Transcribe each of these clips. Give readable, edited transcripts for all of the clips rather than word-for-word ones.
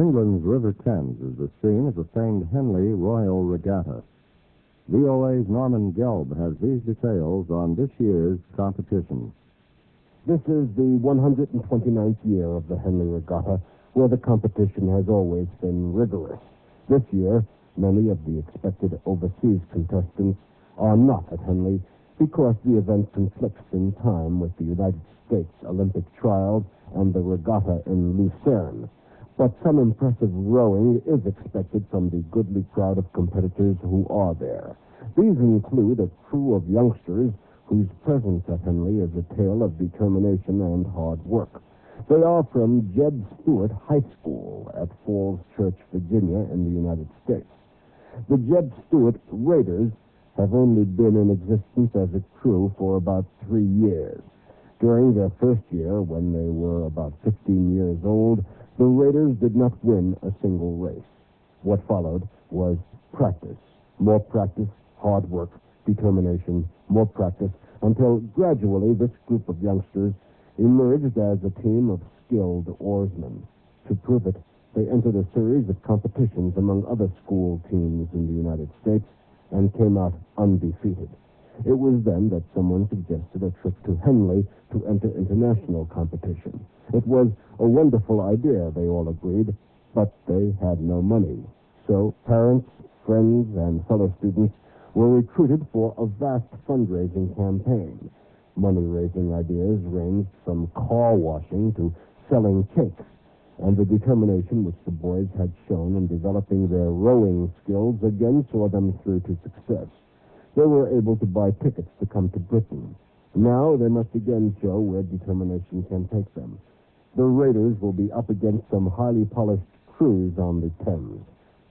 England's River Thames is the scene of the famed Henley Royal Regatta. VOA's Norman Gelb has these details on this year's competition. This is the 129th year of the Henley Regatta, where the competition has always been rigorous. This year, many of the expected overseas contestants are not at Henley because the event conflicts in time with the United States Olympic trials and the regatta in Lucerne. But some impressive rowing is expected from the goodly crowd of competitors who are there. These include a crew of youngsters whose presence at Henley is a tale of determination and hard work. They are from Jeb Stuart High School at Falls Church, Virginia, in the United States. The Jeb Stuart Raiders have only been in existence as a crew for about 3 years. During their first year, when they were about 15 years old, the Raiders did not win a single race. What followed was practice. More practice, hard work, determination, more practice, until gradually this group of youngsters emerged as a team of skilled oarsmen. To prove it, they entered a series of competitions among other school teams in the United States and came out undefeated. It was then that someone suggested a trip to Henley to enter international competition. It was a wonderful idea, they all agreed, but they had no money. So parents, friends, and fellow students were recruited for a vast fundraising campaign. Money-raising ideas ranged from car washing to selling cakes, and the determination which the boys had shown in developing their rowing skills again saw them through to success. They were able to buy tickets to come to Britain. Now they must again show where determination can take them. The Raiders will be up against some highly polished crews on the Thames.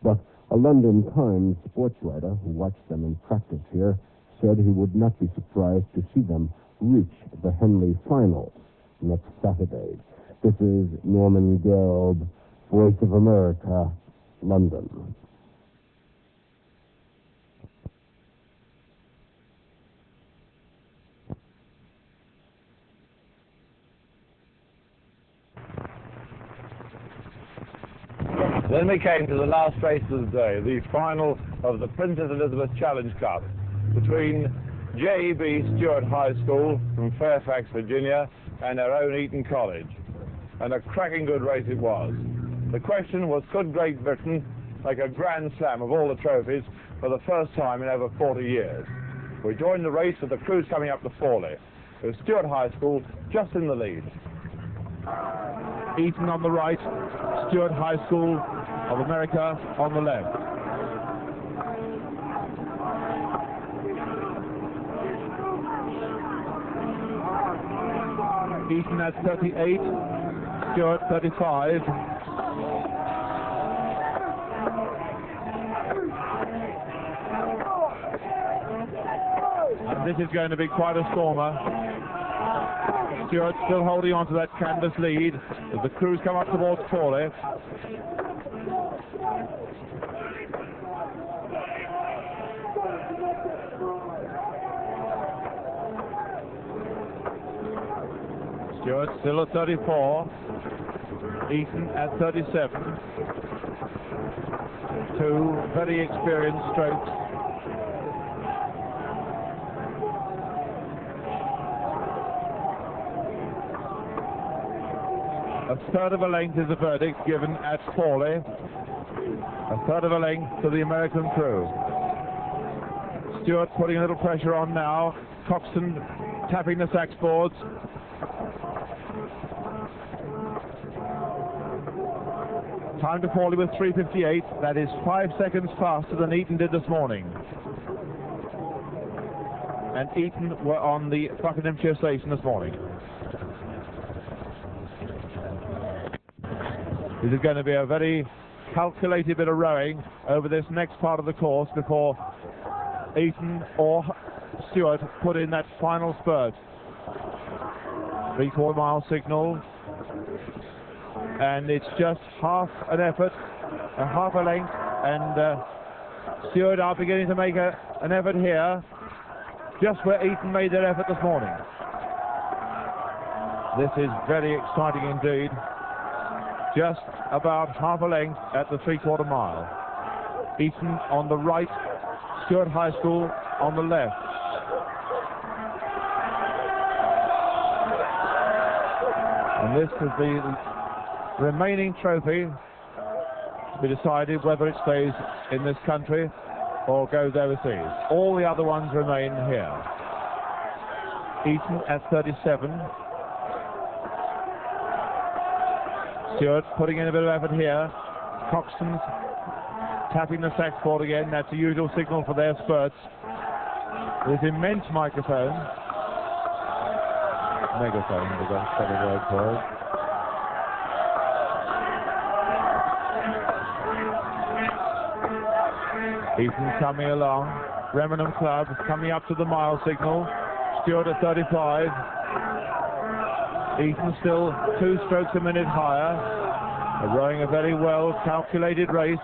But a London Times sports writer who watched them in practice here said he would not be surprised to see them reach the Henley final next Saturday. This is Norman Gelb, Voice of America, London. Then we came to the last race of the day, the final of the Princess Elizabeth Challenge Cup between J.B. Stuart High School from Fairfax, Virginia, and our own Eton College. And a cracking good race it was. The question was, could Great Britain make a grand slam of all the trophies for the first time in over 40 years? We joined the race with the crews coming up to Fawley, with Stuart High School just in the lead. Eton on the right, Stuart High School of America on the left. Eton at 38, Stuart 35. And this is going to be quite a stormer. Stuart still holding on to that canvas lead as the crews come up towards Fawley. Stuart still at 34. Eton at 37. Two very experienced strokes. A third of a length is the verdict given at Fawley. A third of a length to the American crew. Stuart putting a little pressure on now. Coxon tapping the sax boards. Time to Fawley with 3:58. That is 5 seconds faster than Eton did this morning. And Eton were on the Buckinghamshire station this morning. This is going to be a very calculated bit of rowing over this next part of the course before Eton or Stuart put in that final spurt. 3/4 mile signal, and it's just half an effort, half a length, and Stuart are beginning to make an effort here, just where Eton made their effort this morning. This is very exciting indeed. just about half a length at the 3/4 mile. Eton on the right, Stuart High School on the left. And this is the remaining trophy to be decided whether it stays in this country or goes overseas. All the other ones remain here. Eton at 37. Stuart putting in a bit of effort here. Coxon's tapping the saxboard again. That's the usual signal for their spurts. This immense microphone. Megaphone, we've got a better word for it. Eton coming along. Remenham Club coming up to the mile signal. Stuart at 35. Eton still 2 strokes a minute higher. They're rowing a very well calculated race.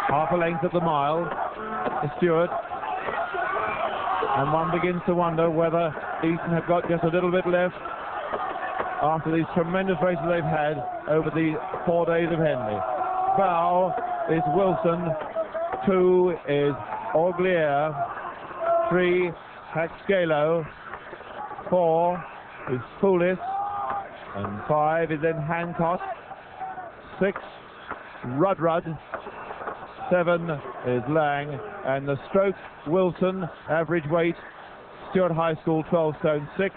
Half a length at the mile to Stuart. And one begins to wonder whether Eton have got just a little bit left after these tremendous races they've had over the 4 days of Henley. Bow is Wilson, 2 is Auglier, 3 Haxgalo, 4 is Foulis, and 5 is then Hancock, 6 Rudrud, 7 is Lang, and the stroke Wilson, average weight Stuart High School 12 stone 6,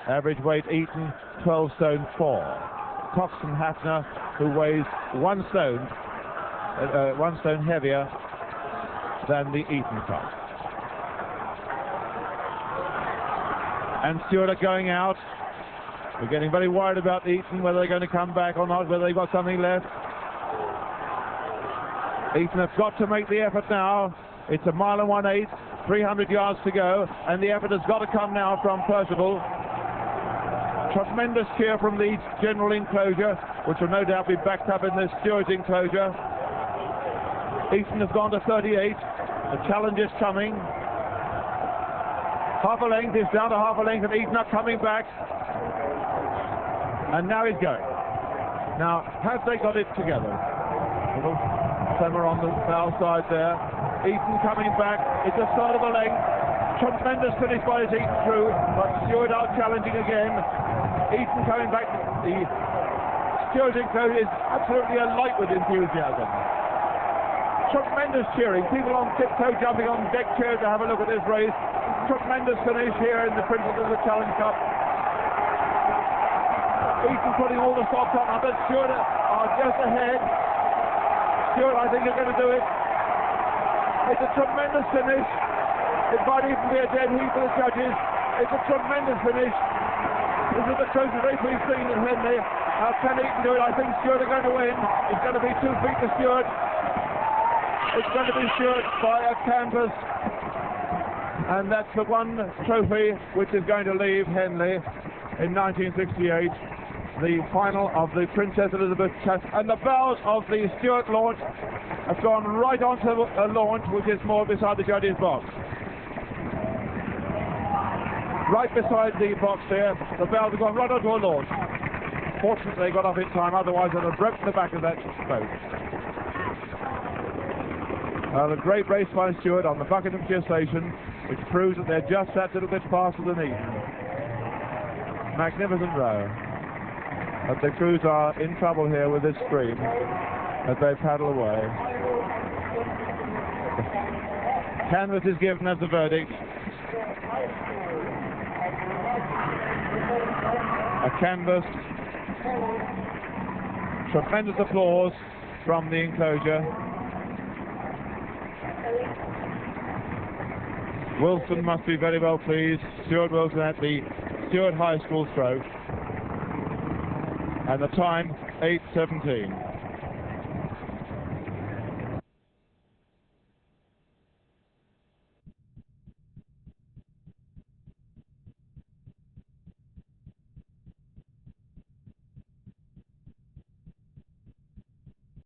average weight Eton 12 stone 4. Coxon Hafner, who weighs 1 stone, 1 stone heavier than the Eton cup. And Stuart are going out. We're getting very worried about Eton, whether they're going to come back or not, whether they've got something left. Eton have got to make the effort now. It's a mile and 1/8, 300 yards to go, and the effort has got to come now from Percival. Tremendous cheer from the general enclosure, which will no doubt be backed up in the Stuart enclosure. Eton have gone to 38. The challenge is coming. Half a length is down to half a length, and Eton are coming back. And now he's going. Now, have they got it together? A little tremor on the bow side there. Eton coming back. It's a third of a length. Tremendous finish by his Eton crew, but Stuart out challenging again. Eton coming back. The Stuart enclosure is absolutely alight with enthusiasm. Tremendous cheering. People on tiptoe jumping on deck chairs to have a look at this race. Tremendous finish here in the Princess of the Challenge Cup. Eton putting all the stops on, but Stuart are just ahead. Stuart, I think, are going to do it. It's a tremendous finish. It might even be a dead heat for the judges. It's a tremendous finish. This is the closest race we've seen in Henley. How can Eton do it? I think Stuart are going to win. It's going to be 2 feet to Stuart. It's going to be Stuart by a canvas. And that's the one trophy which is going to leave Henley in 1968. The final of the Princess Elizabeth Challenge. And the bows of the Stuart launch have gone right onto a launch which is more beside the judges' box. Right beside the box there, the bows have gone right onto a launch. Fortunately, they got off in time, otherwise they'd have broken the back of that boat. A great race by Stuart on the Buckinghamshire station, which proves that they're just that little bit faster than Eton. Magnificent row. But the crews are in trouble here with this stream as they paddle away. Canvas is given as the verdict. A canvas. Tremendous applause from the enclosure. Wilson must be very well pleased. Stuart Wilson at the Stuart High School stroke. And the time, 8:17.